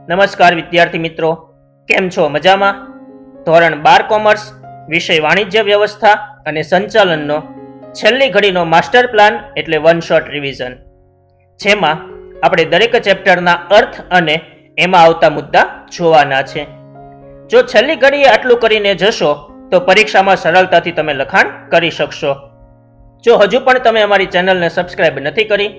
નમસ્કાર વિદ્યાર્થી મિત્રો, કેમ છો? મજામાં? ધોરણ 12 કોમર્સ, વિષય વાણિજ્ય વ્યવસ્થા અને સંચાલનનો છેલ્લી ઘડીનો માસ્ટર પ્લાન એટલે વન શોટ રિવિઝન, જેમાં આપણે દરેક ચેપ્ટરના અર્થ અને એમાં આવતા મુદ્દા જોવાના છે. જો છેલ્લી ઘડીએ આટલું કરીને જશો તો પરીક્ષામાં સરળતાથી તમે લખાણ કરી શકશો. જો હજુ પણ તમે અમારી ચેનલને સબસ્ક્રાઇબ નથી કરી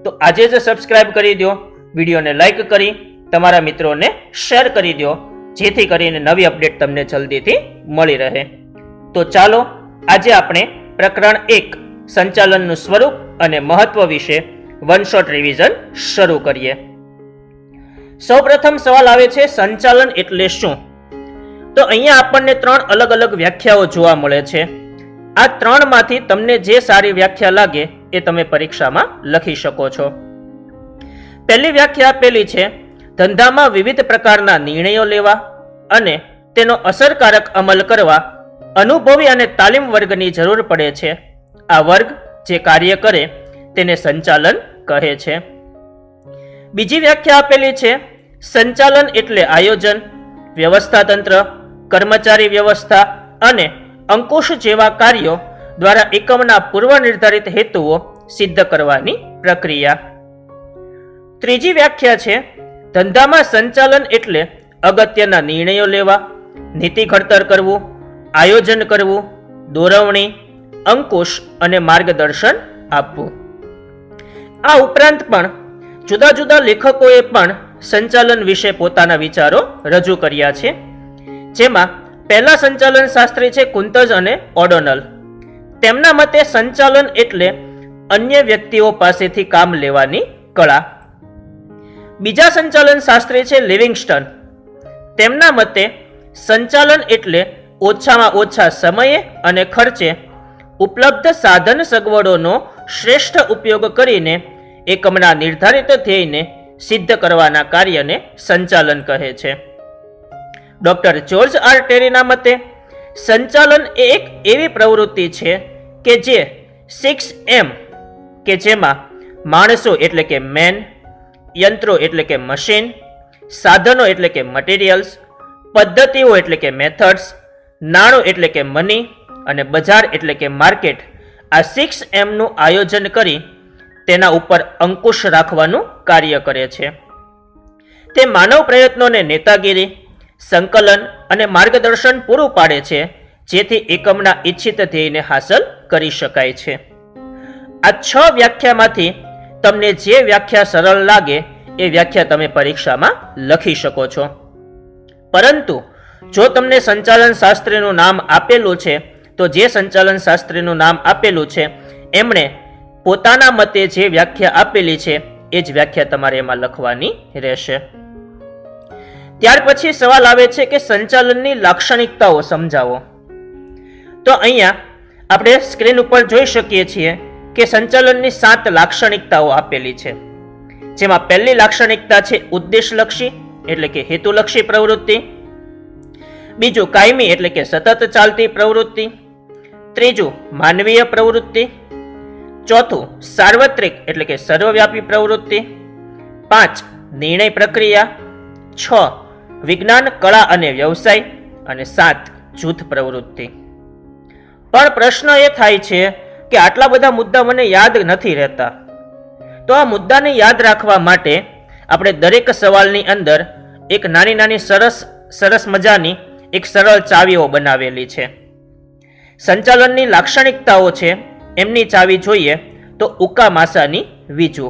તો આજે જ સબસ્ક્રાઇબ કરી દો, વિડીયોને લાઈક કરી તમારા મિત્રોને શેર કરી દો, જેથી કરીને નવી અપડેટ તમને જલ્દીથી મળી રહે. તો ચાલો આજે આપણે પ્રકરણ 1 સંચાલનનું સ્વરૂપ અને મહત્વ વિશે વન શોટ રિવિઝન શરૂ કરીએ. સૌપ્રથમ સવાલ આવે છે, સંચાલન એટલે શું? તો અહીંયા આપણને 3 અલગ અલગ વ્યાખ્યાઓ જોવા મળે છે. આ 3 માંથી તમને જે સારી વ્યાખ્યા લાગે એ તમે પરીક્ષામાં લખી શકો છો. પહેલી વ્યાખ્યા આપેલી છે, ધંધામાં વિવિધ પ્રકારના નિર્ણયો લેવા અને તેનો અસરકારક અમલ કરવા અનુભવી અને તાલીમ વર્ગની જરૂર પડે છે. આ વર્ગ જે કાર્ય કરે તેને સંચાલન કહે છે. બીજી વ્યાખ્યા આપેલી છે, સંચાલન એટલે આયોજન, વ્યવસ્થાતંત્ર, કર્મચારી વ્યવસ્થા અને અંકુશ જેવા કાર્યો દ્વારા એકમના પૂર્વ નિર્ધારિત હેતુઓ સિદ્ધ કરવાની પ્રક્રિયા. ત્રીજી વ્યાખ્યા છે, ધંધામાં સંચાલન એટલે અગત્યના નિર્ણયો લેવા, નીતિ ઘડતર કરવું, આયોજન કરવું, દોરવણી, અંકુશ અને માર્ગદર્શન આપવું. આ ઉપરાંત પણ જુદા જુદા લેખકોએ પણ સંચાલન વિશે પોતાના વિચારો રજૂ કર્યા છે. જેમાં પહેલા સંચાલન શાસ્ત્રી છે કુંતજ અને ઓડોનલ. તેમના મતે સંચાલન એટલે અન્ય વ્યક્તિઓ પાસેથી કામ લેવાની કળા. બીજા સંચાલન શાસ્ત્રી છે લિવિંગસ્ટન. તેમના મતે સંચાલન એટલે ઓછામાં ઓછા સમયે અને ખર્ચે ઉપલબ્ધ સાધન સગવડોનો શ્રેષ્ઠ ઉપયોગ કરીને એકમના નિર્ધારિત ધ્યેયને સિદ્ધ કરવાના કાર્યને સંચાલન કહે છે. ડોક્ટર જ્યોર્જ આર ટેરીના મતે સંચાલન એ એક એવી પ્રવૃત્તિ છે કે જે 6M કે જેમાં માણસો એટલે કે મેન, યંત્રો એટલે કે મશીન, સાધનો એટલે કે મટીરિયલ્સ, પદ્ધતિઓ એટલે કે મેથડ્સ, નાણું એટલે કે મની અને બજાર એટલે કે માર્કેટ, આ 6M નું આયોજન કરી તેના ઉપર અંકુશ રાખવાનું કાર્ય કરે છે. તે માનવ પ્રયત્નોને નેતાગીરી, સંકલન અને માર્ગદર્શન પૂરું પાડે છે, જેથી એકમના ઈચ્છિત ધ્યેયને હાંસલ કરી શકાય છે. આ 6 વ્યાખ્યામાંથી તમને જે વ્યાખ્યા સરળ લાગે એ વ્યાખ્યા તમે પરીક્ષામાં લખી શકો છો. પરંતુ જો તમને સંચાલન શાસ્ત્રીનું નામ આપેલું છે તો જે સંચાલન શાસ્ત્રીનું નામ આપેલું છે એમણે પોતાના મતે જે વ્યાખ્યા આપેલી છે એ જ વ્યાખ્યા તમારે એમાં લખવાની રહેશે. ત્યાર પછી સવાલ આવે છે કે સંચાલનની લાક્ષણિકતાઓ સમજાવો. તો અહીંયા આપણે સ્ક્રીન ઉપર જોઈ શકીએ છીએ કે સંચાલનની 7 લાક્ષણિકતાઓ આપેલી છે. જેમાં પહેલી લાક્ષણિકતા છે ઉદ્દેશલક્ષી એટલે કે હેતુલક્ષી પ્રવૃત્તિ. બીજું કાયમી એટલે કે સતત ચાલતી પ્રવૃત્તિ. ત્રીજું માનવીય પ્રવૃત્તિ. ચોથું સાર્વત્રિક એટલે કે સર્વવ્યાપી પ્રવૃત્તિ. 5 નિર્ણય પ્રક્રિયા. 6 વિજ્ઞાન, કળા અને વ્યવસાય. અને 7 જૂથ પ્રવૃત્તિ. પણ પ્રશ્ન એ થાય છે કે આટલા બધા મુદ્દા મને યાદ નથી રહેતા. તો આ મુદ્દાને યાદ રાખવા માટે આપણે દરેક સવાલની અંદર એક નાની નાની સરસ મજાની એક સરળ ચાવીઓ બનાવેલી છે. સંચાલનની લાક્ષણિકતાઓ છે એમની ચાવી જોઈએ તો ઉકા માસાની વીજુ,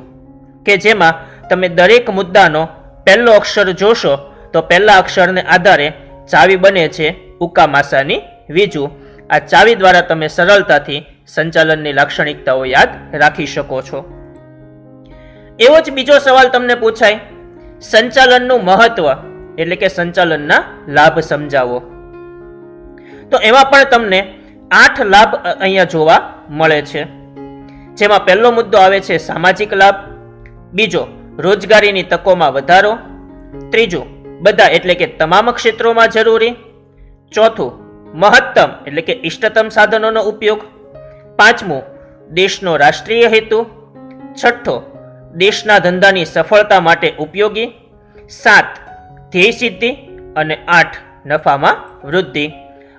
કે જેમાં તમે દરેક મુદ્દાનો પહેલો અક્ષર જોશો તો પહેલા અક્ષરને આધારે ચાવી બને છે ઉકા માસાની વીજુ. આ ચાવી દ્વારા તમે સરળતાથી સંચાલનની લાક્ષણિકતાઓ યાદ રાખી શકો છો. એવો જ બીજો સવાલ તમને પૂછાય, સંચાલનનું મહત્વ એટલે કે સંચાલનના લાભ સમજાવો. તો એમાં પણ તમને 8 લાભ અહીંયા જોવા મળે છે. જેમાં પહેલો મુદ્દો આવે છે સામાજિક લાભ. બીજો રોજગારીની તકોમાં વધારો. ત્રીજું બધા એટલે કે તમામ ક્ષેત્રોમાં જરૂરી. ચોથું મહત્તમ એટલે કે ઇષ્ટતમ સાધનોનો ઉપયોગ. 5મું દેશનો રાષ્ટ્રીય હેતુ. 6થો દેશના ધંધાની સફળતા માટે ઉપયોગી. 7 ધ્યેય સિદ્ધિ અને 8 નફામાં વૃદ્ધિ.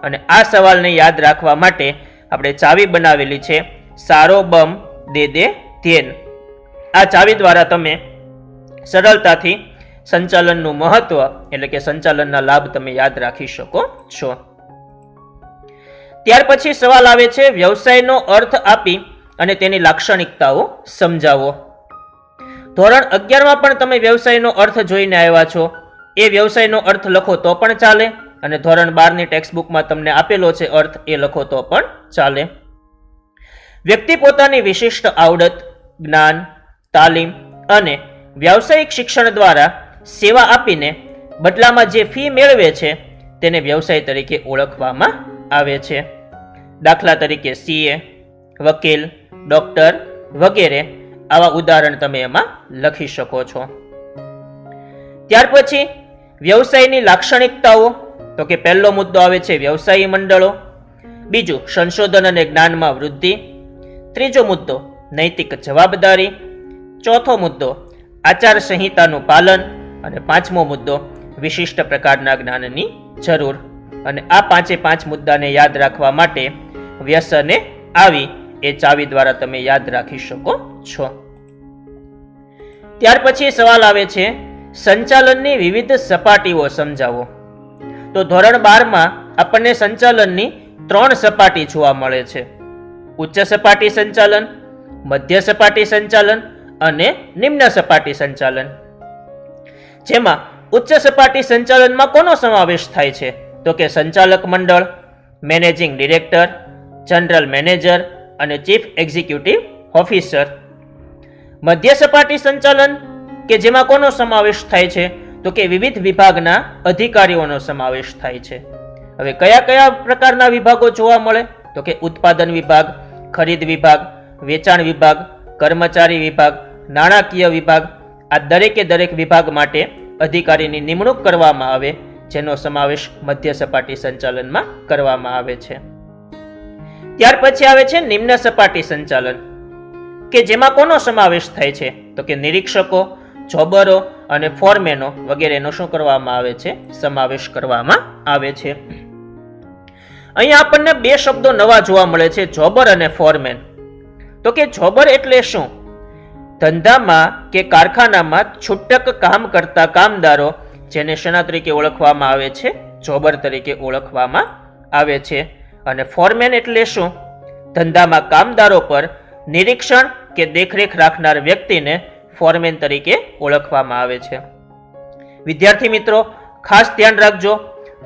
અને આ સવાલને યાદ રાખવા માટે આપણે ચાવી બનાવેલી છે સારો બમ દે દે ધ્યેન. આ ચાવી દ્વારા તમે સરળતાથી સંચાલનનું મહત્વ એટલે કે સંચાલનના લાભ તમે યાદ રાખી શકો છો. ત્યાર પછી સવાલ આવે છે વ્યવસાયનો અર્થ આપી અને તેની લાક્ષણિકતાઓ સમજાવો. ધોરણ 11માં પણ તમે વ્યવસાયનો અર્થ જોઈને આવ્યા છો. એ વ્યવસાયનો અર્થ લખો તો પણ ચાલે અને ધોરણ 12ની ટેક્સ્ટબુકમાં તમને આપેલો છે અર્થ, એ લખો તો પણ ચાલે. વ્યક્તિ પોતાની વિશિષ્ટ આવડત, જ્ઞાન, તાલીમ અને વ્યાવસાયિક શિક્ષણ દ્વારા સેવા આપીને બદલામાં જે ફી મેળવે છે તેને વ્યવસાય તરીકે ઓળખવામાં આવે છે. દાખલા તરીકે CA, વકીલ, ડોક્ટર વગેરે આવા ઉદાહરણ તમે એમાં લખી શકો છો. ત્યાર પછી વ્યવસાયની લાક્ષણિકતાઓ, તો કે પહેલો મુદ્દો આવે છે વ્યવસાયી મંડળો. બીજું સંશોધન અને જ્ઞાનમાં વૃદ્ધિ. ત્રીજો મુદ્દો નૈતિક જવાબદારી. ચોથો મુદ્દો આચાર સંહિતાનું પાલન. અને પાંચમો મુદ્દો વિશિષ્ટ પ્રકારના જ્ઞાનની જરૂર. અને આ 5 મુદ્દાને યાદ રાખવા માટે વ્યસને આવી એ ચાવી દ્વારા તમે યાદ રાખી શકો છો. ત્યાર પછી સવાલ આવે છે સંચાલનની વિવિધ સપાટીઓ સમજાવો. તો ધોરણ 12માં આપણને સંચાલનની 3 સપાટી જોવા મળે છે. ઉચ્ચ સપાટી સંચાલન, મધ્ય સપાટી સંચાલન અને નિમ્ન સપાટી સંચાલન. જેમાં ઉચ્ચ સપાટી સંચાલનમાં કોનો સમાવેશ થાય છે? તો કે સંચાલક મંડળ, મેનેજિંગ ડિરેક્ટર, જનરલ મેનેજર અને ચીફ એક્ઝિક્યુટિવ ઓફિસર. મધ્ય સપાટી સંચાલન કે જેમાં કોનો સમાવેશ થાય છે? તો કે વિવિધ વિભાગના અધિકારીઓનો સમાવેશ થાય છે. હવે કયા કયા પ્રકારના વિભાગો જોવા મળે? તો કે ઉત્પાદન વિભાગ, ખરીદ વિભાગ, વેચાણ વિભાગ, કર્મચારી વિભાગ, નાણાકીય વિભાગ. આ દરેક વિભાગ માટે અધિકારીની નિમણૂક કરવામાં આવે, જેનો સમાવેશ મધ્ય સપાટી સંચાલનમાં કરવામાં આવે છે. ત્યાર પછી આવે છે નિમ્ન સપાટી સંચાલન, કે જેમાં કોનો સમાવેશ થાય છે? તો કે નિરીક્ષકો, જોબરો અને ફોરમેનો વગેરેનો શું કરવામાં આવે છે? સમાવેશ કરવામાં આવે છે. અહીંયા આપણને 2 શબ્દો નવા જોવા મળે છે, જોબર અને ફોરમેન. તો કે જોબર એટલે શું? ધંધામાં કે કારખાનામાં છૂટક કામ કરતા કામદારો, જેને શેના તરીકે ઓળખવામાં આવે છે? જોબર તરીકે ઓળખવામાં આવે છે. અને ફોરમેન એટલે શું? ધંધામાં કામદારો પર નિરીક્ષણ કે દેખરેખ રાખનાર વ્યક્તિને ફોરમેન તરીકે ઓળખવામાં આવે છે. વિદ્યાર્થી મિત્રો, ખાસ ધ્યાન રાખજો,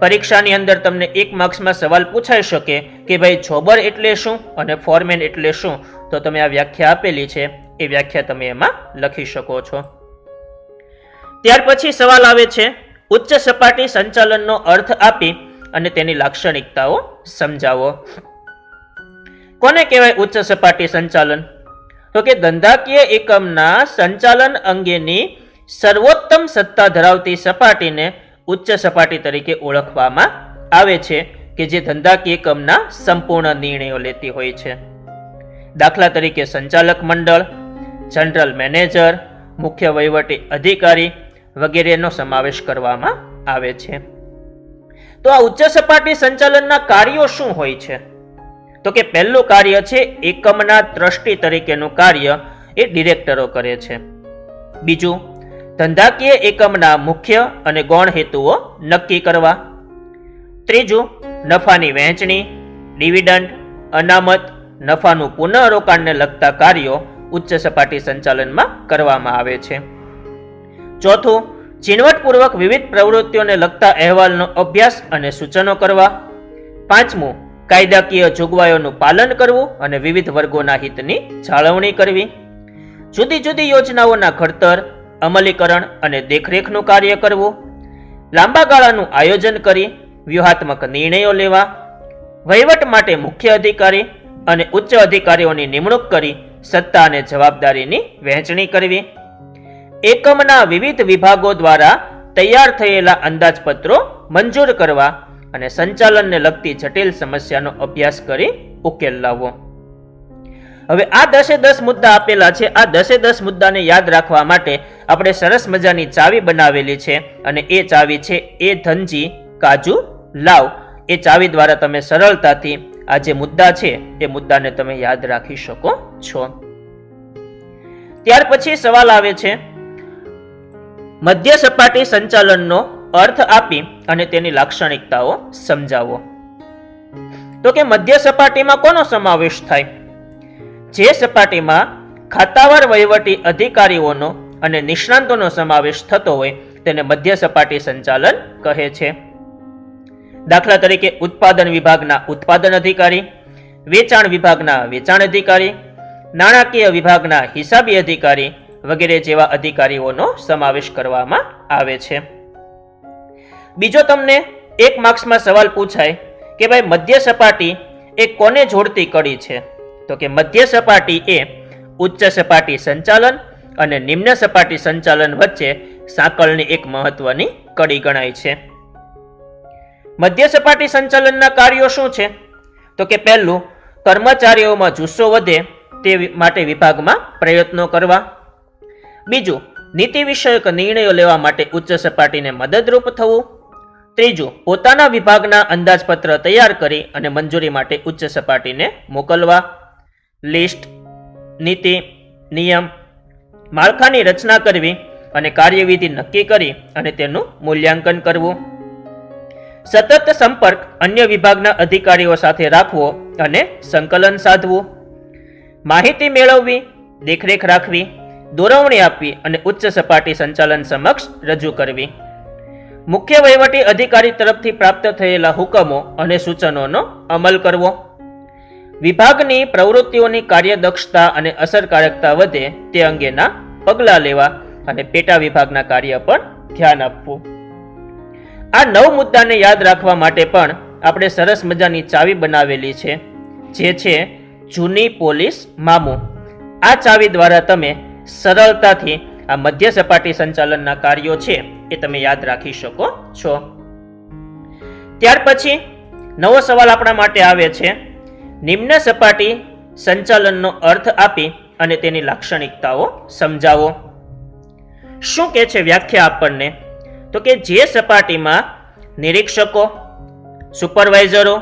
પરીક્ષાની અંદર તમને 1 માર્ક્સમાં સવાલ પૂછાઈ શકે કે ભાઈ જોબર એટલે શું અને ફોરમેન એટલે શું? તો તમે આ વ્યાખ્યા આપેલી છે એ વ્યાખ્યા તમે એમાં લખી શકો છો. ત્યાર પછી સવાલ આવે છે ઉચ્ચ સપાટી સંચાલનનો અર્થ આપી અને તેની લાક્ષણિકતાઓ સમજાવો. કોને કહેવાય ઉચ્ચ સપાટી સંચાલન? તો કે ધંધાકીય એકમના સંચાલન અંગેની સર્વોત્તમ સત્તા ધરાવતી સપાટીને ઉચ્ચ સપાટી તરીકે ઓળખવામાં આવે છે, કે જે ધંધાકીય એકમના સંપૂર્ણ નિર્ણયો લેતી હોય છે. દાખલા તરીકે સંચાલક મંડળ, જનરલ મેનેજર, મુખ્ય વહીવટી અધિકારી વગેરેનો સમાવેશ કરવામાં આવે છે. તો આ ઉચ્ચ સપાટી સંચાલનના કાર્યો શું હોય છે? તો કે પહેલું કાર્ય છે એકમના ટ્રસ્ટી તરીકેનું કાર્ય એ ડિરેક્ટરો કરે છે. બીજું, ધંધાકીય એકમના મુખ્ય અને ગૌણ હેતુઓ નક્કી કરવા. ત્રીજું, નફાની વહેંચણી, ડિવિડન્ડ, અનામત, નફાનું પુનઃરોકાણને લગતા કાર્યો ઉચ્ચ સપાટી સંચાલનમાં કરવામાં આવે છે. ચોથું, ઝીણવટપૂર્વક વિવિધ પ્રવૃત્તિઓને લગતા અહેવાલનો અભ્યાસ અને સૂચનો કરવા. પાંચમું, કાયદાકીય જોગવાઈઓનું પાલન કરવું અને વિવિધ વર્ગોના હિતની જાળવણી કરવી. જુદી જુદી યોજનાઓના ઘડતર, અમલીકરણ અને દેખરેખનું કાર્ય કરવું. લાંબા ગાળાનું આયોજન કરી વ્યૂહાત્મક નિર્ણયો લેવા. વહીવટ માટે મુખ્ય અધિકારી અને ઉચ્ચ અધિકારીઓની નિમણૂક કરી સત્તા અને જવાબદારીની વહેંચણી કરવી. એકમના વિવિધ વિભાગો દ્વારા તૈયાર થયેલા અંદાજપત્રો મંજૂર કરવા અને સંચાલનને લગતી જટિલ સમસ્યાનો અભ્યાસ કરી ઉકેલ લાવવો. હવે આ 10 મુદ્દા આપેલા છે. આ 10 મુદ્દાને યાદ રાખવા માટે આપણે સરસ મજાની ચાવી બનાવેલી છે અને એ ચાવી છે એ ધનજી કાજુ લાવ. એ ચાવી દ્વારા તમે સરળતાથી આ જે મુદ્દા છે એ મુદ્દાને તમે યાદ રાખી શકો છો. ત્યાર પછી સવાલ આવે છે, મધ્ય સપાટી સંચાલનનો અર્થ આપી અને તેની લાક્ષણિકતાઓ સમજાવો. તો કે મધ્ય સપાટીમાં કોનો સમાવેશ થાય? જે સપાટીમાં ખાતાવાર વહીવટી અધિકારીઓનો અને નિષ્ણાંતોનો સમાવેશ થતો હોય તેને મધ્ય સપાટી સંચાલન કહે છે. દાખલા તરીકે ઉત્પાદન વિભાગના ઉત્પાદન અધિકારી, વેચાણ વિભાગના વેચાણ અધિકારી, નાણાકીય વિભાગના હિસાબી અધિકારી વગેરે જેવા અધિકારીઓનો સમાવેશ કરવામાં આવે છે. બીજો તમને 1 માર્ક્સમાં સવાલ પૂછાય કે ભાઈ મધ્ય સપાટી એ કોને જોડતી કડી છે? તો કે મધ્ય સપાટી એ ઉચ્ચ સપાટી સંચાલન અને નિમ્ન સપાટી સંચાલન વચ્ચે સાંકળની એક મહત્વની કડી ગણાય છે. મધ્ય સપાટી સંચાલનના કાર્યો શું છે? તો કે પહેલું, કર્મચારીઓમાં જુસ્સો વધે તે માટે વિભાગમાં પ્રયત્નો કરવા. બીજું, નીતિ વિષયક નિર્ણયો લેવા માટે ઉચ્ચ સપાટીને મદદરૂપ થવું. ત્રીજું, પોતાના વિભાગના અંદાજપત્ર તૈયાર કરી અને મંજૂરી માટે ઉચ્ચ સપાટીને મોકલવા. લિસ્ટ, નીતિ, નિયમ, માળખાની રચના કરવી અને કાર્યવિધિ નક્કી કરી અને તેનું મૂલ્યાંકન કરવું. સતત સંપર્ક અન્ય વિભાગના અધિકારીઓ સાથે રાખવો અને સંકલન સાધવું. માહિતી મેળવવી, દેખરેખ રાખવી, દોરવણી આપવી અને ઉચ્ચ સપાટી સંચાલન સમક્ષ રજૂ કરવી. મુખ્ય વહીવટી અધિકારી તરફથી પ્રાપ્ત થયેલા હુકમો અને સૂચનોનો અમલ કરવો. વિભાગની પ્રવૃત્તિઓની કાર્યદક્ષતા અને અસરકારકતા વધે તે અંગેના પગલાં લેવા અને પેટા વિભાગના કાર્ય પર ધ્યાન આપવું. આ 9 મુદ્દાને યાદ રાખવા માટે પણ આપણે સરસ મજાની ચાવી બનાવેલી છે, જે છે જૂની પોલીસ મામું. આ ચાવી દ્વારા તમે સરળતાથી આ મધ્ય સપાટી સંચાલનના કાર્યો છે એ તમે યાદ રાખી શકો છો. ત્યાર પછી નવો સવાલ આપણા માટે આવે છે, નિમ્ન સપાટી સંચાલનનો અર્થ આપી અને તેની લાક્ષણિકતાઓ સમજાવો. શું કહે છે વ્યાખ્યા આપણને? તો કે જે સપાટીમાં નિરીક્ષકો, સુપરવાઇઝરો,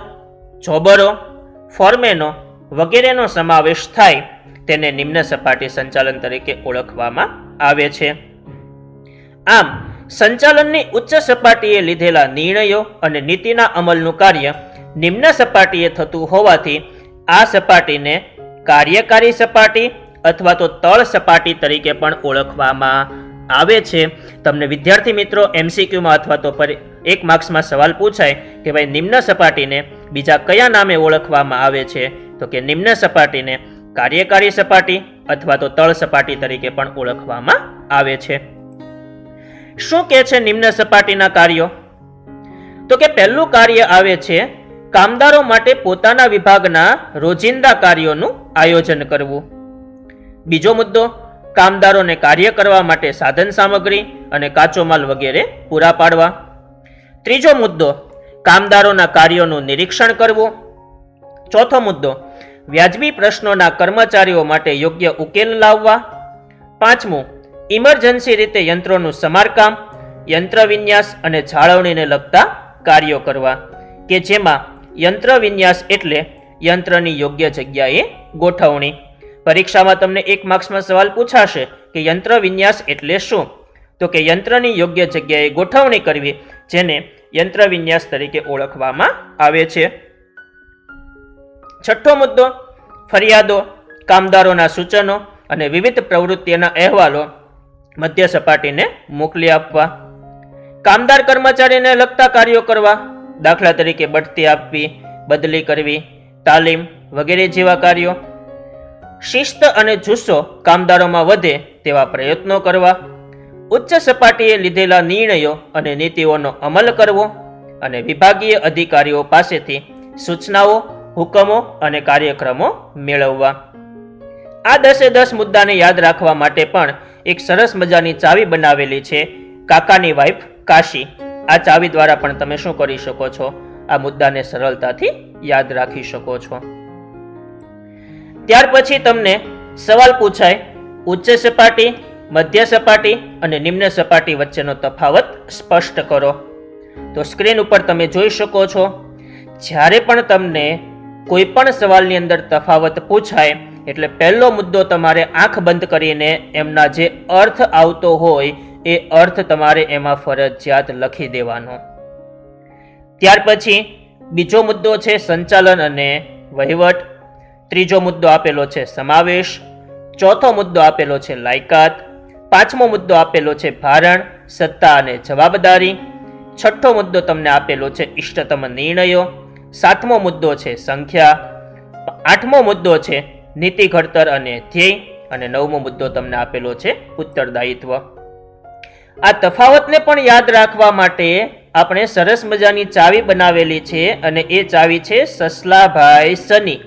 જોબરો, ફોરમેનો વગેરેનો સમાવેશ થાય તેને નિમ્ન સપાટી સંચાલન તરીકે ઓળખવામાં આવે છે. આમ સંચાલનની ઉચ્ચ સપાટીએ લીધેલા નિર્ણયો અને નીતિના અમલનું કાર્ય નિમ્ન સપાટીએ થતું હોવાથી આ સપાટીને કાર્યકારી સપાટી અથવા તો તળ સપાટી તરીકે પણ ઓળખવામાં આવે છે. તમને વિદ્યાર્થી મિત્રો MCQમાં અથવા તો 1 માર્ક્સમાં સવાલ પૂછાય કે ભાઈ નિમ્ન સપાટીને બીજા કયા નામે ઓળખવામાં આવે છે? તો કે નિમ્ન સપાટીને કાર્યકારી સપાટી અથવા તો તળ સપાટી તરીકે પણ ઓળખવામાં આવે છે. શું કહે છે નિમ્ન સપાટીના કાર્યો? તો કે પહેલું કાર્ય આવે છે કામદારો માટે પોતાના વિભાગના રોજિંદા કાર્યોનું આયોજન કરવું. બીજો મુદ્દો, કામદારોને કાર્ય કરવા માટે સાધન સામગ્રી અને કાચો માલ વગેરે પૂરા પાડવા. ત્રીજો મુદ્દો, કામદારોના કાર્યોનું નિરીક્ષણ કરવું. ચોથો મુદ્દો, વ્યાજબી પ્રશ્નોના કર્મચારીઓ માટે યોગ્ય ઉકેલ લાવવા. પાંચમું, ઇમરજન્સી રીતે યંત્રોનું સમારકામ, યંત્ર વિન્યાસ અને જાળવણીને લગતા કાર્યો કરવા, કે જેમાં યંત્ર વિન્યાસ એટલે યંત્રની યોગ્ય જગ્યાએ ગોઠવણી. પરીક્ષામાં તમને 1 માર્ક્સમાં સવાલ પૂછાશે કે યંત્ર વિન્યાસ એટલે શું? તો કે યંત્રની યોગ્ય જગ્યાએ ગોઠવણી કરવી, જેને યંત્ર વિન્યાસ તરીકે ઓળખવામાં આવે છે. છઠ્ઠો મુદ્દો, ફરિયાદો, કામદારોના સૂચનો અને વિવિધ પ્રવૃત્તિઓના અહેવાલો મધ્ય સપાટીને મોકલી આપવા. કામદાર કર્મચારીને લગતા કાર્યો કરવા, દાખલા તરીકે બઢતી આપવી, બદલી કરવી, તાલીમ વગેરે જેવા કાર્યો. શિસ્ત અને જુસ્સો કામદારોમાં વધે તેવા પ્રયત્નો કરવા. ઉચ્ચ સપાટીએ લીધેલા નિર્ણયો અને નીતિઓનો અમલ કરવો અને વિભાગીય અધિકારીઓ પાસેથી સૂચનાઓ, હુકમો અને કાર્યક્રમો મેળવવા. આ 10 મુદ્દાને યાદ રાખવા માટે પણ એક સરસ મજાની ચાવી બનાવેલી છે, કાકાની વાઇફ કાશી. આ ચાવી દ્વારા પણ તમે શું કરી શકો છો? આ મુદ્દાને સરળતાથી યાદ રાખી શકો છો. ત્યાર પછી તમને સવાલ પૂછાય ઉચ્ચ સપાટી, મધ્ય સપાટી અને નિમ્ન સપાટી વચ્ચેનો તફાવત સ્પષ્ટ કરો. તો સ્ક્રીન ઉપર તમે જોઈ શકો છો, જ્યારે પણ તમને કોઈ પણ સવાલની અંદર તફાવત પૂછાય એટલે પહેલો મુદ્દો તમારે આંખ બંધ કરીને એમના જે અર્થ આવતો હોય એ અર્થ તમારે એમાં ફરજિયાત લખી દેવાનો. ત્યાર પછી બીજો મુદ્દો છે સંચાલન અને વહીવટ. ત્રીજો મુદ્દો આપેલો છે સમાવેશ. ચોથો મુદ્દો આપેલો છે લાયકાત. પાંચમો મુદ્દો આપેલો છે ભારણ, સત્તા અને જવાબદારી. છઠ્ઠો મુદ્દો તમને આપેલો છે ઇષ્ટતમ નિર્ણયો. સાતમો મુદ્દો છે સંખ્યા. આઠમો મુદ્દો છે નીતિ ઘડતર અને ધ્યેય. અને નવમો મુદ્દો તમને આપેલો છે ઉત્તરદાયિત્વ. આ તફાવતને પણ યાદ રાખવા માટે આપણે સરસ મજાની ચાવી બનાવેલી છે અને એ ચાવી છે સસલાભાઈ સની.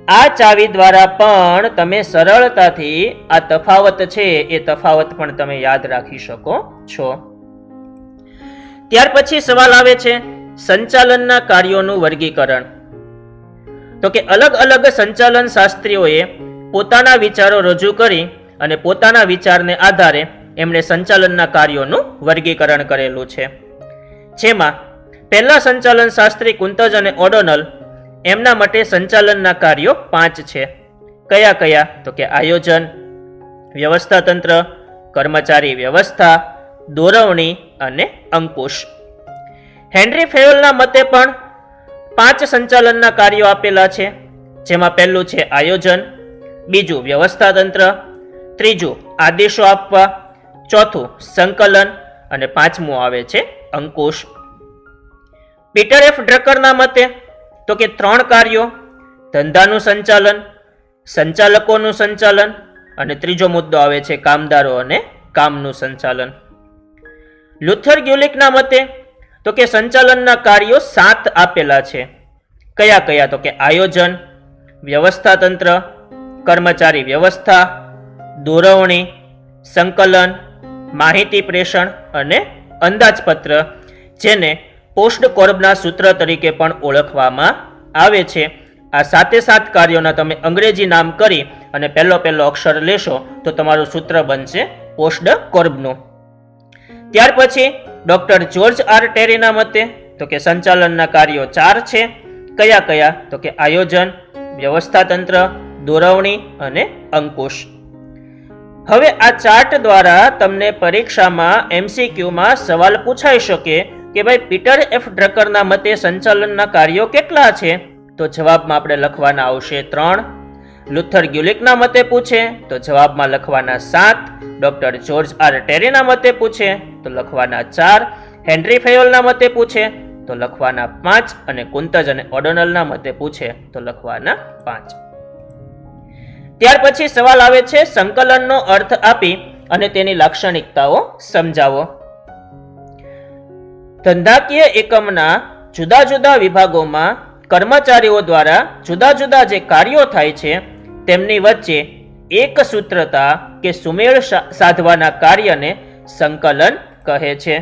આ ચાવી દ્વારા પણ તમે સરળતાથી આ તફાવત છે એ તફાવત પણ તમે યાદ રાખી શકો છો. ત્યાર પછી સવાલ આવે છે સંચાલનના કાર્યોનું વર્ગીકરણ. તો કે અલગ અલગ સંચાલન શાસ્ત્રીઓએ પોતાના વિચારો રજૂ કરી અને પોતાના વિચારને આધારે એમણે સંચાલનના કાર્યોનું વર્ગીકરણ કરેલું છે. જેમાં પહેલા સંચાલન શાસ્ત્રી કુંતજ અને ઓડોનલ એમના માટે સંચાલનના કાર્યો 5 છે. કયા કયા? તો કે આયોજન, વ્યવસ્થા તંત્ર, કર્મચારી વ્યવસ્થા, દોરવણી અને અંકુશ. હેનરી ફેયોલના મતે પણ 5 સંચાલનના કાર્યો આપેલા છે. જેમાં પહેલું છે આયોજન, બીજું વ્યવસ્થા તંત્ર, ત્રીજું આદેશો આપવા, ચોથું સંકલન અને પાંચમું આવે છે અંકુશ. પીટર એફ ડ્રકરના મતે તો કે 3 કાર્યો, ધંધાનું સંચાલન, સંચાલકોનું સંચાલન અને ત્રીજો મુદ્દો આવે છે કામદારો અને કામનું સંચાલન. લુથર ગ્યુલિકના મતે તો કે સંચાલનના કાર્યો 7 આપેલા છે. કયા કયા? તો કે આયોજન, વ્યવસ્થા તંત્ર, કર્મચારી વ્યવસ્થા, દોરવણી, સંકલન, માહિતી પ્રેષણ અને અંદાજપત્ર, જેને પોસ્ટ કોર્બના સૂત્ર તરીકે પણ ઓળખવામાં આવે છે. આ 7 કાર્યોના તમે અંગ્રેજી નામ કરી અને પહેલો અક્ષર લેશો તો તમારું સૂત્ર બનશે પોસ્ટ કોર્બનું. ત્યાર પછી ડોક્ટર જ્યોર્જ આર ટેરીના મતે તો કે સંચાલનના કાર્યો 4 છે. કયા કયા? તો કે આયોજન, વ્યવસ્થા તંત્ર, દોરવણી અને અંકુશ. હવે આ ચાર્ટ દ્વારા તમને પરીક્ષામાં MCQમાં સવાલ પૂછાઈ શકે કે ભાઈ પીટર એફ ડ્રકરના મતે સંચાલનના કાર્યો કેટલા છે? તો જવાબમાં આપણે લખવાના આવશે 3. લુથર ગ્યુલિકના મતે પૂછે તો જવાબમાં લખવાના 7. ડોક્ટર જ્યોર્જ આર ટેરીના મતે પૂછે તો લખવાના 4. હેનરી ફેયોલના મતે પૂછે તો લખવાના 5 અને કુંતજ અને ઓડોનલના મતે પૂછે તો લખવાના 5. ત્યાર પછી સવાલ આવે છે સંકલનનો અર્થ આપી અને તેની લાક્ષણિકતાઓ સમજાવો. ધંધાકીય એકમના જુદા જુદા વિભાગોમાં કર્મચારીઓ દ્વારા જુદા જુદા જે કાર્યો થાય છે તેમની વચ્ચે એક સૂત્રતા કે સુમેળ સાધવાના કાર્યને સંકલન કહે છે.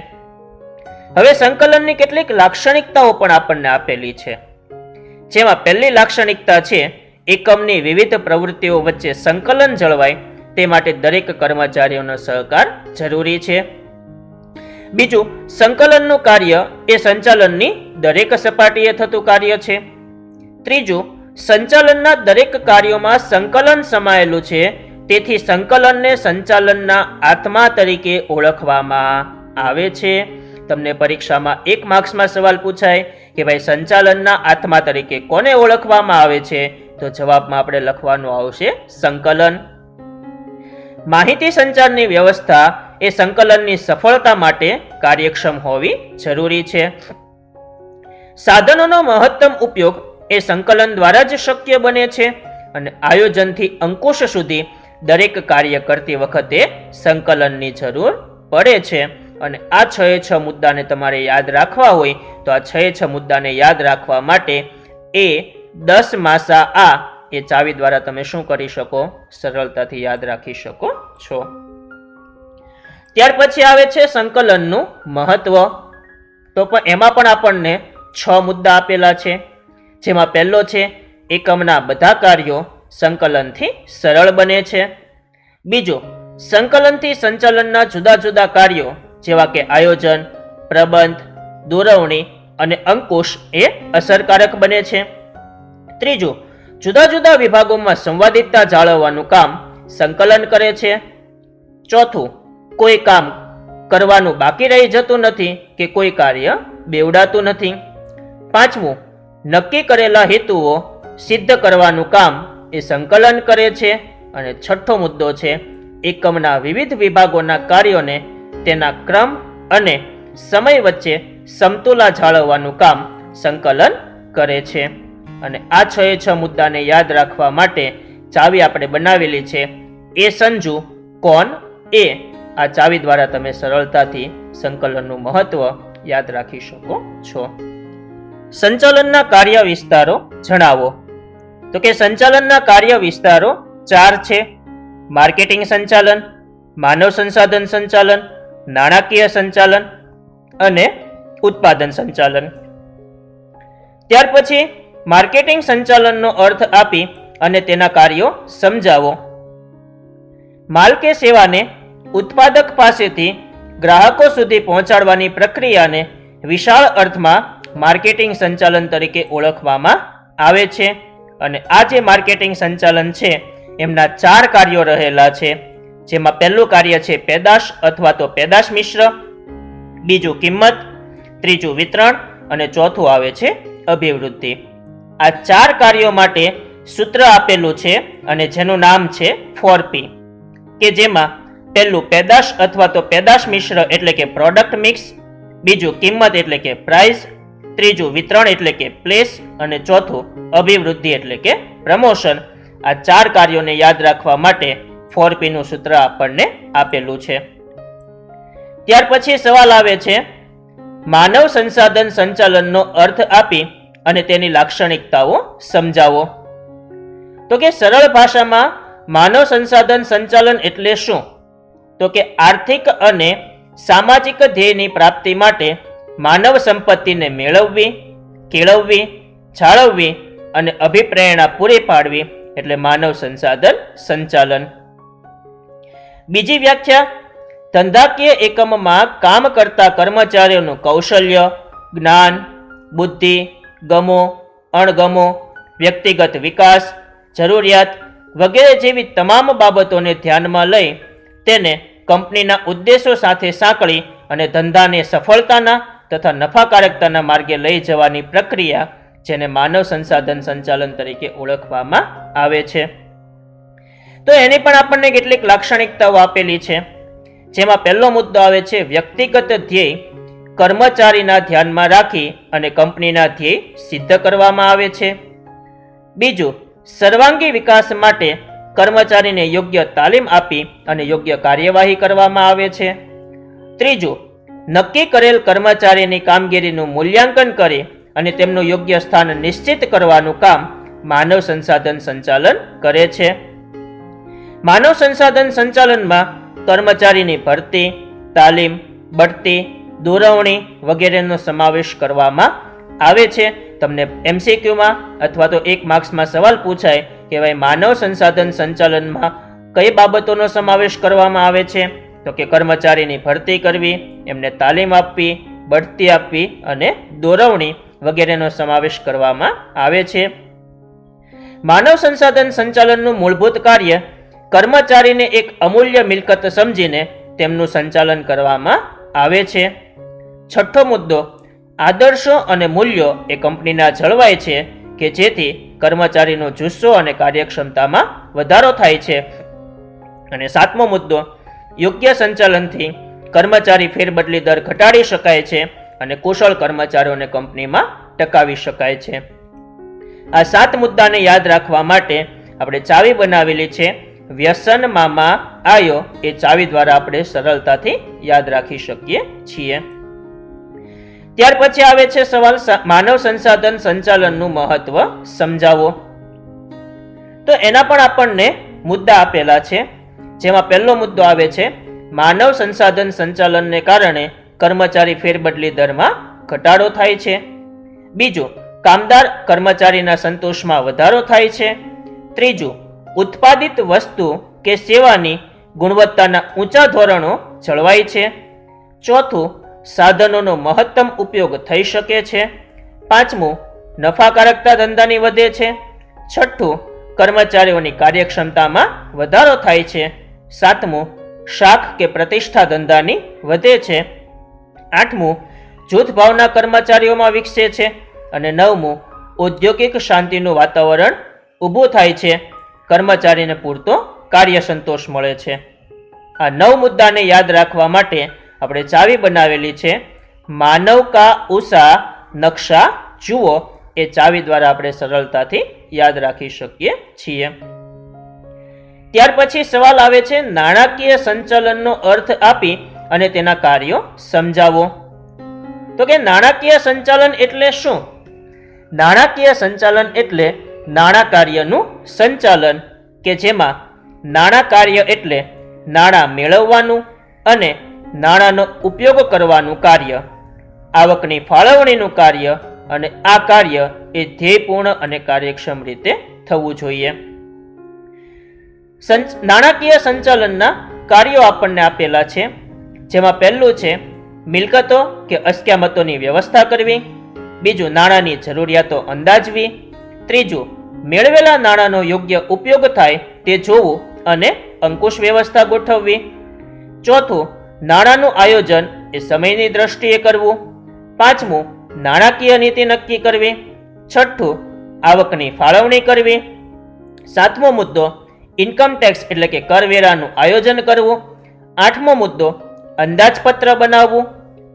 હવે સંકલનની કેટલીક લાક્ષણિકતાઓ પણ આપણને આપેલી છે. જેમાં પહેલી લાક્ષણિકતા છે એકમની વિવિધ પ્રવૃત્તિઓ વચ્ચે સંકલન જળવાય તે માટે દરેક કર્મચારીઓનો સહકાર જરૂરી છે. બીજું, સંકલનનું કાર્ય એ સંચાલનની દરેક સપાટીએ થતું કાર્ય છે. ત્રીજું, સંચાલનના દરેક કાર્યોમાં સંકલન સમાયેલું છે, તેથી સંકલનને સંચાલનના આત્મા તરીકે ઓળખવામાં આવે છે. તમને પરીક્ષામાં 1 માર્ક્સમાં સવાલ પૂછાય કે ભાઈ સંચાલનના આત્મા તરીકે કોને ઓળખવામાં આવે છે? તો જવાબમાં આપણે લખવાનું આવશે સંકલન. માહિતી સંચારની વ્યવસ્થા એ સંકલનની સફળતા માટે કાર્યક્ષમ હોવી જરૂરી છે. સાધનોનો મહત્તમ ઉપયોગ એ સંકલન દ્વારા જ શક્ય બને છે અને આયોજનથી અંકુશ સુધી દરેક કાર્ય કરતી વખતે સંકલનની જરૂર પડે છે. અને આ 6 મુદ્દાને તમારે યાદ રાખવા હોય તો આ 6 મુદ્દાને યાદ રાખવા માટે એ 10 માસા આ એ ચાવી દ્વારા તમે શું કરી શકો? સરળતાથી યાદ રાખી શકો છો. ત્યાર પછી આવે છે સંકલનનું મહત્વ. તો પણ એમાં પણ આપણને 6 મુદ્દા આપેલા છે. જેમાં પહેલો છે એકમના બધા કાર્યો સંકલનથી સરળ બને છે. બીજું, સંકલનથી સંચાલનના જુદા જુદા કાર્યો જેવા કે આયોજન, પ્રબંધ, દોરવણી અને અંકુશ એ અસરકારક બને છે. ત્રીજું, જુદા જુદા વિભાગોમાં સંવાદિતતા જાળવવાનું કામ સંકલન કરે છે. ચોથું, કોઈ કામ કરવાનું બાકી રહી જતું નથી કે કોઈ કાર્ય બેવડાતું નથી. પાંચમું, નક્કી કરેલા હેતુઓ સિદ્ધ કરવાનું કામ એ સંકલન કરે છે. અને છઠ્ઠો મુદ્દો છે, એકમના વિવિધ વિભાગોના કાર્યોને તેના ક્રમ અને સમય વચ્ચે સમતુલા જાળવવાનું કામ સંકલન કરે છે. અને આ 6 મુદ્દાને યાદ રાખવા માટે ચાવી આપણે બનાવેલી છે એ સંજુ કોણ એ. આ ચાવી દ્વારા તમે સરળતાથી સંકલનનું મહત્વ યાદ રાખી શકો છો. સંચાલનના કાર્ય વિસ્તારો જણાવો. તો કે સંચાલનના કાર્ય વિસ્તારો 4 છે. માર્કેટિંગ સંચાલન, માનવ સંસાધન સંચાલન, નાણાકીય સંચાલન અને ઉત્પાદન સંચાલન. ત્યાર પછી માર્કેટિંગ સંચાલનનો અર્થ આપી અને તેના કાર્યો સમજાવો. માલ કે સેવાને ઉત્પાદક પાસેથી ગ્રાહકો સુધી પહોંચાડવાની પ્રક્રિયાને વિશાળ અર્થમાં માર્કેટિંગ સંચાલન તરીકે ઓળખવામાં આવે છે. અને આ જે માર્કેટિંગ સંચાલન છે એમના 4 કાર્યો રહેલા છે, જેમાં પહેલું કાર્ય છે પેદાશ અથવા તો પેદાશ મિશ્ર, બીજું કિંમત, ત્રીજું વિતરણ અને ચોથું આવે છે અભિવૃદ્ધિ. આ 4 કાર્યો માટે સૂત્ર આપેલું છે અને જેનું નામ છે 4P, કે જેમાં પહેલું પેદાશ અથવા તો પેદાશ મિશ્ર એટલે કે પ્રોડક્ટ મિક્સ, બીજું કિંમત એટલે કે પ્રાઇસ, ત્રીજું વિતરણ એટલે કે પ્લેસ અને ચોથું અભિવૃદ્ધિ એટલે કે પ્રમોશન. આ 4 કાર્યોને યાદ રાખવા માટે 4P નું સૂત્ર આપણને આપેલું છે. ત્યાર પછી સવાલ આવે છે, માનવ સંસાધન સંચાલનનો અર્થ આપી અને તેની લાક્ષણિકતાઓ સમજાવો. તો કે સરળ ભાષામાં માનવ સંસાધન સંચાલન એટલે શું? તો કે આર્થિક અને સામાજિક ધ્યેયની પ્રાપ્તિ માટે માનવ સંપત્તિને મેળવવી, કેળવવી, જાળવવી અને અભિપ્રેરણા પૂરી પાડવી એટલે માનવ સંસાધન સંચાલન. બીજી વ્યાખ્યા, ધંધાકીય એકમમાં કામ કરતા કર્મચારીઓનું કૌશલ્ય, જ્ઞાન, બુદ્ધિ, ગમો, અણગમો, વ્યક્તિગત વિકાસ, જરૂરિયાત વગેરે જેવી તમામ બાબતોને ધ્યાનમાં લઈ તેને કંપનીના ઉદ્દેશો સાથે સાંકળી અને ધંધાને સફળતાના તથા નફાકારકતાના માર્ગે લઈ જવાની પ્રક્રિયા, જેને માનવ સંસાધન સંચાલન તરીકે ઓળખવામાં આવે છે. તો એની પણ આપણને કેટલીક લાક્ષણિકતાઓ આપેલી છે, જેમાં પહેલો મુદ્દો આવે છે વ્યક્તિગત ધ્યેય કર્મચારીના ધ્યાનમાં રાખી અને કંપનીના ધ્યેય સિદ્ધ કરવામાં આવે છે. બીજું, સર્વાંગી વિકાસ માટે કર્મચારીને યોગ્ય તાલીમ આપી અને યોગ્ય કાર્યવાહી કરવામાં આવે છે. ત્રીજું, નક્કી કરેલ કર્મચારીની કામગીરીનું મૂલ્યાંકન કરી અને તેમનું યોગ્ય સ્થાન નિશ્ચિત કરવાનું કામ માનવ સંસાધન સંચાલન કરે છે. માનવ સંસાધન સંચાલનમાં કર્મચારીની ભરતી, તાલીમ, બઢતી, દોરવણી વગેરેનો સમાવેશ કરવામાં આવે છે. તમને MCQમાં અથવા તો 1 માર્ક્સમાં સવાલ પૂછાય કે ભાઈ માનવ સંસાધન સંચાલનમાં કઈ બાબતોનો સમાવેશ કરવામાં આવે છે? તો કે કર્મચારીની ભરતી કરવી, એમને તાલીમ આપવી, બઢતી આપવી અને દોરવણી વગેરેનો સમાવેશ કરવામાં આવે છે. માનવ સંસાધન સંચાલનનું મૂળભૂત કાર્ય કર્મચારીને એક અમૂલ્ય મિલકત સમજીને તેમનું સંચાલન કરવામાં આવે છે. છઠ્ઠો મુદ્દો, આદર્શો અને મૂલ્યો એ કંપનીના જળવાય છે કે જેથી કર્મચારીનો જુસ્સો અને કાર્યક્ષમતામાં વધારો થાય છે. અને સાતમો મુદ્દો, યોગ્ય સંચાલનથી કર્મચારી ફેરબદલી દર ઘટાડી શકાય છે અને કુશળ કર્મચારીઓને કંપનીમાં ટકાવી શકાય છે. આ 7 મુદ્દાને યાદ રાખવા માટે આપણે ચાવી બનાવેલી છે વ્યસન મામા આયો. એ ચાવી દ્વારા આપણે સરળતાથી યાદ રાખી શકીએ છીએ. ત્યાર પછી આવે છે સવાલ, માનવ સંસાધન સંચાલનનું મહત્વ સમજાવો. તો એના પણ આપણને મુદ્દા આપેલા છે, જેમાં પહેલો મુદ્દો આવે છે માનવ સંસાધન સંચાલનને કારણે કર્મચારી ફેરબદલી દરમાં ઘટાડો થાય છે. બીજું, કામદાર કર્મચારીના સંતોષમાં વધારો થાય છે. ત્રીજું, ઉત્પાદિત વસ્તુ કે સેવાની ગુણવત્તાના ઊંચા ધોરણો જળવાય છે. ચોથું, સાધનોનો મહત્તમ ઉપયોગ થઈ શકે છે. પાંચમું, નફાકારકતા ધંધાની વધે છે. છઠ્ઠું, કર્મચારીઓની કાર્યક્ષમતામાં વધારો થાય છે. સાતમું, શાખ કે પ્રતિષ્ઠા ધંધાની વધે છે. આઠમું, જૂથ ભાવના કર્મચારીઓમાં વિકસે છે. અને નવમું, ઔદ્યોગિક શાંતિનું વાતાવરણ ઊભું થાય છે. કર્મચારીને પૂરતો કાર્ય સંતોષ મળે છે. આ 9 મુદ્દાને યાદ રાખવા માટે આપણે ચાવી બનાવેલી છે. માનવ કા ઉષા નકશા જુઓ, એ ચાવી દ્વારા આપણે સરળતાથી યાદ રાખી શકીએ છીએ. ત્યાર પછી સવાલ આવે છે, નાણાકીય સંચાલનનો અર્થ આપી અને તેના કાર્યો સમજાવો. તો કે નાણાકીય સંચાલન એટલે શું? નાણાકીય સંચાલન એટલે નાણાં કાર્યનું સંચાલન, કે જેમાં નાણાં કાર્ય એટલે નાણાં મેળવવાનું અને નાણાંનો ઉપયોગ કરવાનું કાર્ય, આવકની ફાળવણીનું કાર્ય, અને આ કાર્ય એ ધ્યેયપૂર્ણ અને કાર્યક્ષમ રીતે થવું જોઈએ. નાણાકીય સંચાલનના કાર્યો આપણને આપેલા છે, જેમાં પહેલું છે મિલકતો કે અસ્ક્યામતોની વ્યવસ્થા કરવી. બીજું, નાણાંની જરૂરિયાતો અંદાજવી. ત્રીજું, મેળવેલા નાણાંનો યોગ્ય ઉપયોગ થાય તે જોવું અને અંકુશ વ્યવસ્થા ગોઠવવી. ચોથું, નાણાંનું આયોજન એ સમયની દ્રષ્ટિએ કરવું. પાંચમું, નાણાકીય નીતિ નક્કી કરવી. છઠ્ઠું, આવકની ફાળવણી કરવી. સાતમો મુદ્દો, ઇન્કમ ટેક્સ એટલે કે કરવેરાનું આયોજન કરવું. આઠમો મુદ્દો, અંદાજપત્ર બનાવવું.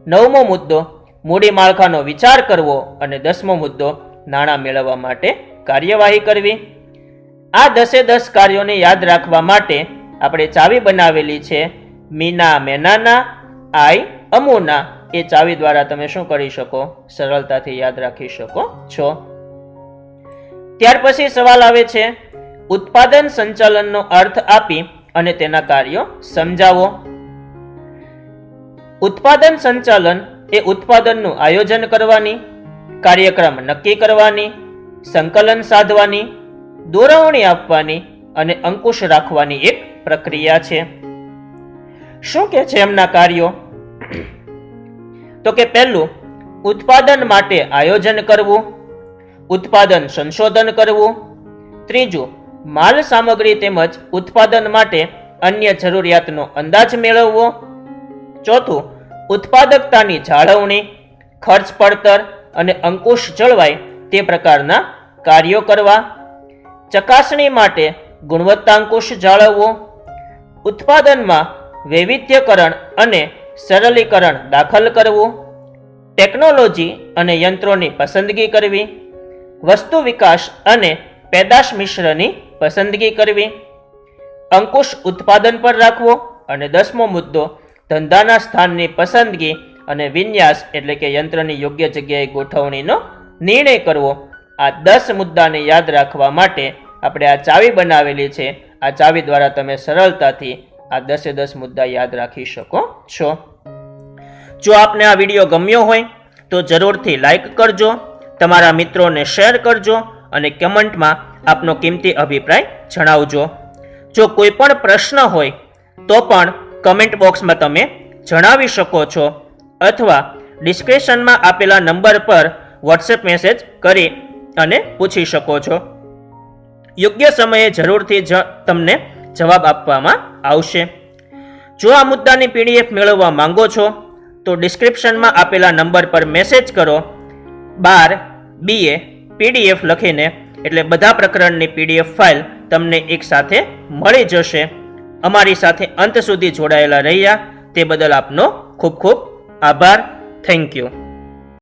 નવમો મુદ્દો, મૂડી માળખાનો વિચાર કરવો. અને 10મો મુદ્દો, નાણાં મેળવવા માટે કાર્યવાહી કરવી. આ 10 કાર્યોને યાદ રાખવા માટે આપણે ચાવી બનાવેલી છે મીના મેનાના આઈ અમુના. એ ચાવી દ્વારા તમે શું કરી શકો? સરળતાથી યાદ રાખી શકો છો. ત્યાર પછી સવાલ આવે છે, ઉત્પાદન સંચાલનનો અર્થ આપી અને તેના કાર્યો સમજાવો. ઉત્પાદન સંચાલન એ ઉત્પાદનનું આયોજન કરવાની, કાર્યક્રમ નક્કી કરવાની, સંકલન સાધવાની, દોરવણી આપવાની અને અંકુશ રાખવાની એક પ્રક્રિયા છે. શું કે છે એમના કાર્યો? તો કે પહેલું, ઉત્પાદન માટે આયોજન કરવું. ઉત્પાદન સંશોધન કરવું. ત્રીજું, માલ સામગ્રી તેમજ ઉત્પાદન માટે અન્ય જરૂરિયાતનો અંદાજ મેળવવો. ચોથું, ઉત્પાદકતાની જાળવણી, ખર્ચ પડતર અને અંકુશ જળવાય તે પ્રકારના કાર્યો કરવા. ચકાસણી માટે ગુણવત્તાંકુશ જાળવવો. ઉત્પાદનમાં વૈવિધ્યકરણ અને સરળીકરણ દાખલ કરવું. ટેકનોલોજી અને યંત્રોની પસંદગી કરવી. વસ્તુ વિકાસ અને પેદાશ મિશ્રની પસંદગી કરવી. અંકુશ ઉત્પાદન પર રાખવો. અને 10મો મુદ્દો, ધંધાના સ્થાનની પસંદગી અને વિન્યાસ એટલે કે યંત્રની યોગ્ય જગ્યાએ ગોઠવણીનો નિર્ણય કરવો. આ 10 મુદ્દાને યાદ રાખવા માટે આપણે આ ચાવી બનાવેલી છે. આ ચાવી દ્વારા તમે સરળતાથી આ 10 મુદ્દા યાદ રાખી શકો છો. જો આપને આ વિડીયો ગમ્યો હોય તો જરૂરથી લાઈક કરજો, તમારા મિત્રોને શેર કરજો અને કમેન્ટમાં આપનો કિંમતી અભિપ્રાય જણાવજો. જો કોઈ પણ પ્રશ્ન હોય તો પણ કમેન્ટ બોક્સમાં તમે જણાવી શકો છો, અથવા ડિસ્ક્રિપ્શનમાં આપેલા નંબર પર વોટ્સએપ મેસેજ કરી અને પૂછી શકો છો. યોગ્ય સમયે જરૂરથી તમને જવાબ આપવામાં આવશે. જો આ મુદ્દાની પીડીએફ મેળવવા માંગો છો તો ડિસ્ક્રિપ્શનમાં આપેલા નંબર પર મેસેજ કરો. 12 BA PDF લખીને, એટલે બધા પ્રકરણની PDF ફાઇલ તમને એક સાથે મળી જશે. અમારી સાથે અંત સુધી જોડાયેલા રહ્યા તે બદલ આપનો ખૂબ ખૂબ આભાર. Thank you.